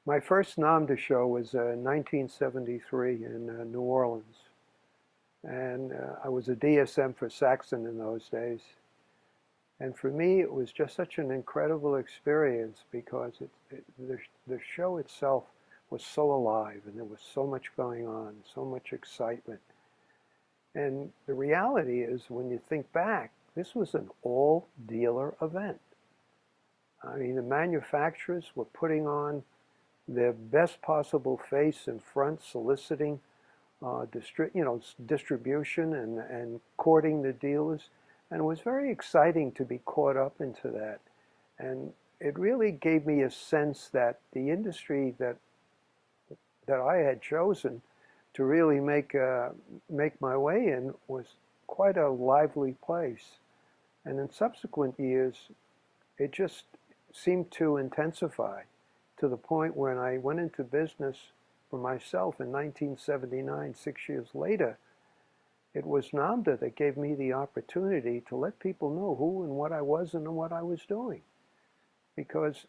My first NOMDA show was 1973 in New Orleans. And I was a DSM for Saxon in those days. And for me, it was just such an incredible experience because the show itself was so alive and there was so much going on, so much excitement. And the reality is, when you think back, this was an all-dealer event. I mean, the manufacturers were putting on their best possible face in front, soliciting distribution and courting the dealers. And it was very exciting to be caught up into that. And it really gave me a sense that the industry that I had chosen to really make my way in was quite a lively place. And in subsequent years, it just seemed to intensify to the point when I went into business for myself in 1979, 6 years later. It was NOMDA that gave me the opportunity to let people know who and what I was and what I was doing. Because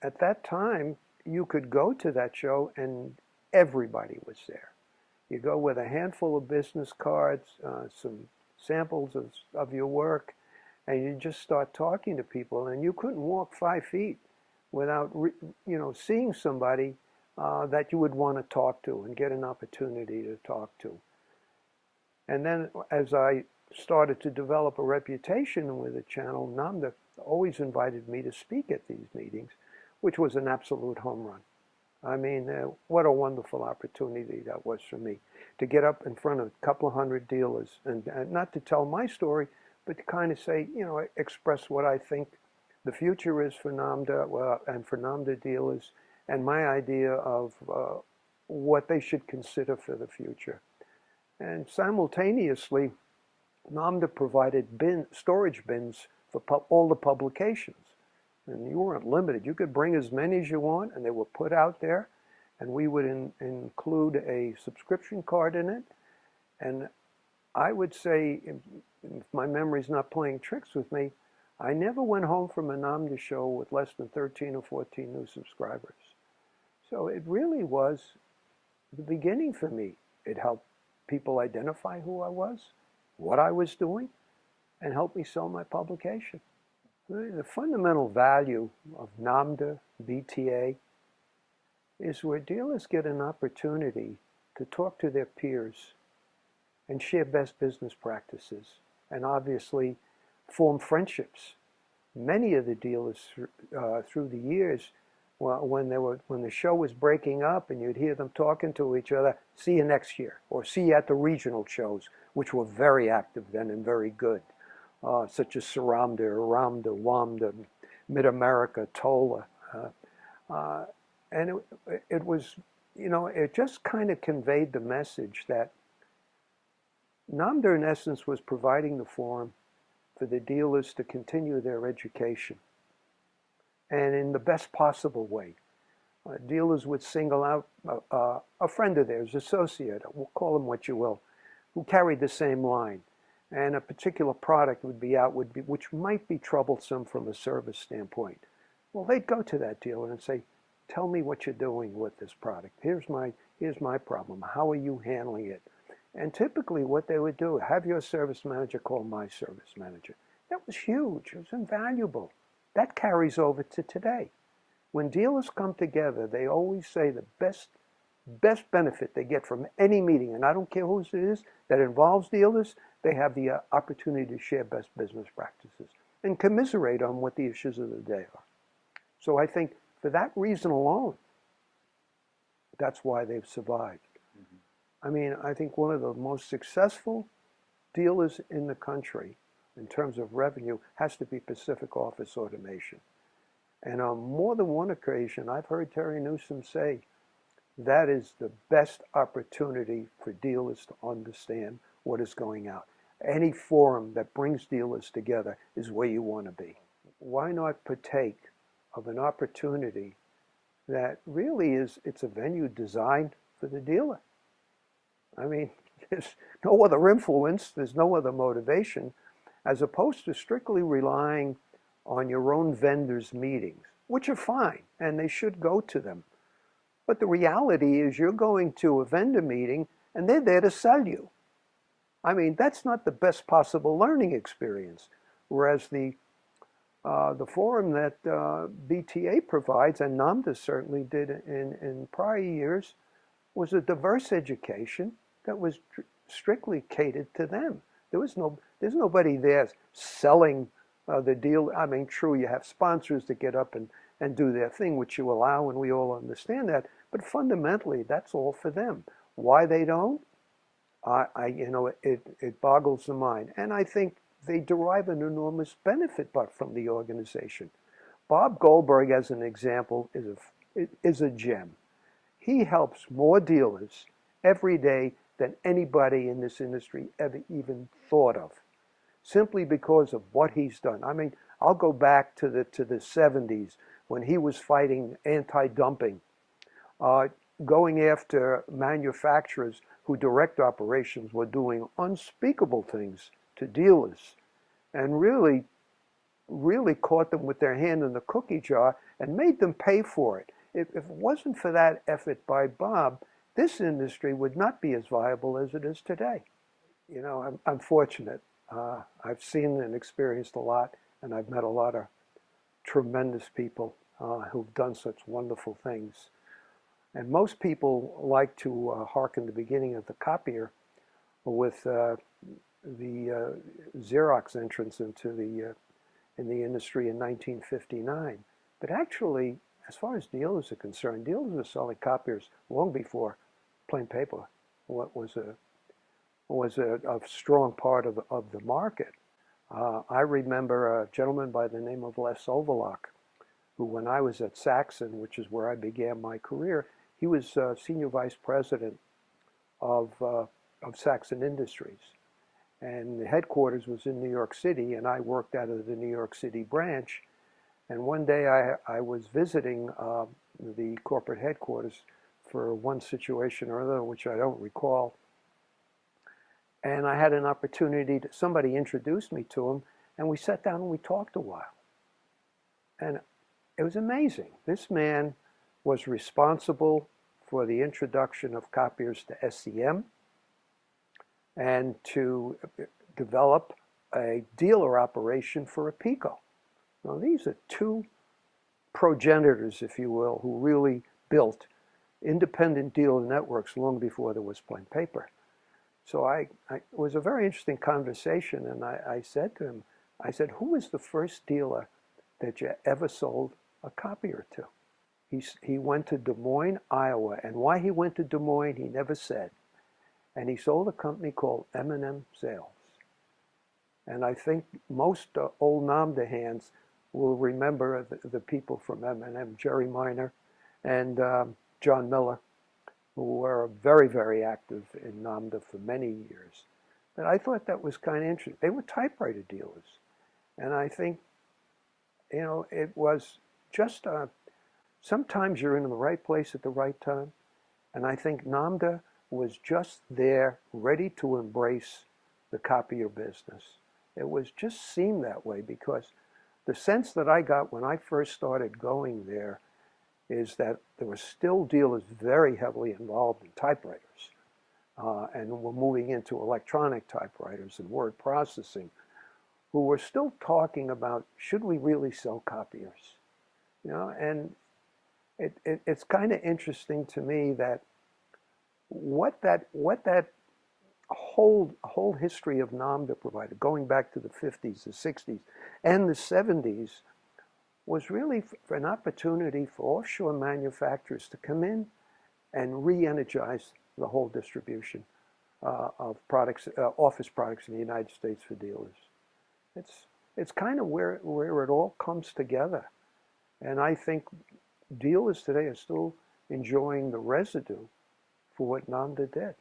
at that time, you could go to that show and everybody was there. You go with a handful of business cards, some samples of your work, and you just start talking to people. And you couldn't walk 5 feet without seeing somebody that you would want to talk to and get an opportunity to talk to. And then as I started to develop a reputation with the channel, NOMDA always invited me to speak at these meetings, which was an absolute home run. I mean, what a wonderful opportunity that was for me to get up in front of a couple of hundred dealers and not to tell my story, but to kind of say, express what I think the future is for NOMDA and for NOMDA dealers, and my idea of what they should consider for the future. And simultaneously, NOMDA provided storage bins for all the publications. And you weren't limited. You could bring as many as you want, and they were put out there. And we would include a subscription card in it. And I would say, if my memory's not playing tricks with me, I never went home from a NOMDA show with less than 13 or 14 new subscribers. So it really was the beginning for me. It helped people identify who I was, what I was doing, and helped me sell my publication. The fundamental value of NOMDA, BTA, is where dealers get an opportunity to talk to their peers and share best business practices and obviously form friendships. Many of the dealers through the years, when the show was breaking up and you'd hear them talking to each other, see you next year, or see you at the regional shows, which were very active then and very good, such as Saramda, Ramda, Wamda, Mid-America, Tola. And it was, it just kind of conveyed the message that NOMDA in essence was providing the forum for the dealers to continue their education, and in the best possible way. Dealers would single out a friend of theirs, associate, we'll call them what you will, who carried the same line. And a particular product would be out, which might be troublesome from a service standpoint. Well, they'd go to that dealer and say, tell me what you're doing with this product. Here's my problem. How are you handling it? And typically what they would do, have your service manager call my service manager. That was huge. It was invaluable. That carries over to today. When dealers come together, they always say the best benefit they get from any meeting, and I don't care whose it is, that involves dealers, they have the opportunity to share best business practices and commiserate on what the issues of the day are. So I think for that reason alone, that's why they've survived. I mean, I think one of the most successful dealers in the country in terms of revenue has to be Pacific Office Automation. And on more than one occasion, I've heard Terry Newsom say, that is the best opportunity for dealers to understand what is going out. Any forum that brings dealers together is where you want to be. Why not partake of an opportunity that really it's a venue designed for the dealer? I mean, there's no other influence, there's no other motivation, as opposed to strictly relying on your own vendors' meetings, which are fine, and they should go to them. But the reality is you're going to a vendor meeting and they're there to sell you. I mean, that's not the best possible learning experience. Whereas the forum that BTA provides, and NOMDA certainly did in prior years, was a diverse education that was strictly catered to them. There's nobody there selling the deal. I mean, true, you have sponsors that get up and do their thing, which you allow, and we all understand that. But fundamentally, that's all for them. Why they don't? It boggles the mind. And I think they derive an enormous benefit from the organization. Bob Goldberg, as an example, is a gem. He helps more dealers every day than anybody in this industry ever even thought of, simply because of what he's done. I mean, I'll go back to the 70s when he was fighting anti-dumping, going after manufacturers who direct operations were doing unspeakable things to dealers, and really caught them with their hand in the cookie jar and made them pay for it. If it wasn't for that effort by Bob, this industry would not be as viable as it is today. You know, I'm fortunate. I've seen and experienced a lot, and I've met a lot of tremendous people who've done such wonderful things. And most people like to hearken the beginning of the copier with the Xerox entrance into in the industry in 1959. But actually, as far as dealers are concerned, dealers were selling copiers long before plain paper was a strong part of the market. I remember a gentleman by the name of Les Overlock, who, when I was at Saxon, which is where I began my career, he was senior vice president of Saxon Industries. And the headquarters was in New York City, and I worked out of the New York City branch. And one day I was visiting the corporate headquarters for one situation or other, which I don't recall. And I had an opportunity somebody introduced me to him, and we sat down and we talked a while. And it was amazing. This man was responsible for the introduction of copiers to SCM and to develop a dealer operation for Apico. Now, these are two progenitors, if you will, who really built independent dealer networks long before there was plain paper. So it was a very interesting conversation, and I said to him, I said, who was the first dealer that you ever sold a copier to? He went to Des Moines, Iowa, and why he went to Des Moines, he never said. And he sold a company called M&M Sales. And I think most old NOMDA hands will remember the people from M&M, Jerry Miner and John Miller, who were very, very active in NOMDA for many years. But I thought that was kind of interesting. They were typewriter dealers. And I think, you know, it was just sometimes you're in the right place at the right time. And I think NOMDA was just there, ready to embrace the copier business. It was just seemed that way, because the sense that I got when I first started going there is that there were still dealers very heavily involved in typewriters, and were moving into electronic typewriters and word processing, who were still talking about, should we really sell copiers? You know, and it's kind of interesting to me that what that whole history of NOMDA provided, going back to the 50s, the 60s, and the 70s, was really an opportunity for offshore manufacturers to come in and re-energize the whole distribution of products, office products in the United States for dealers. It's kind of where it all comes together. And I think dealers today are still enjoying the residue for what NOMDA did.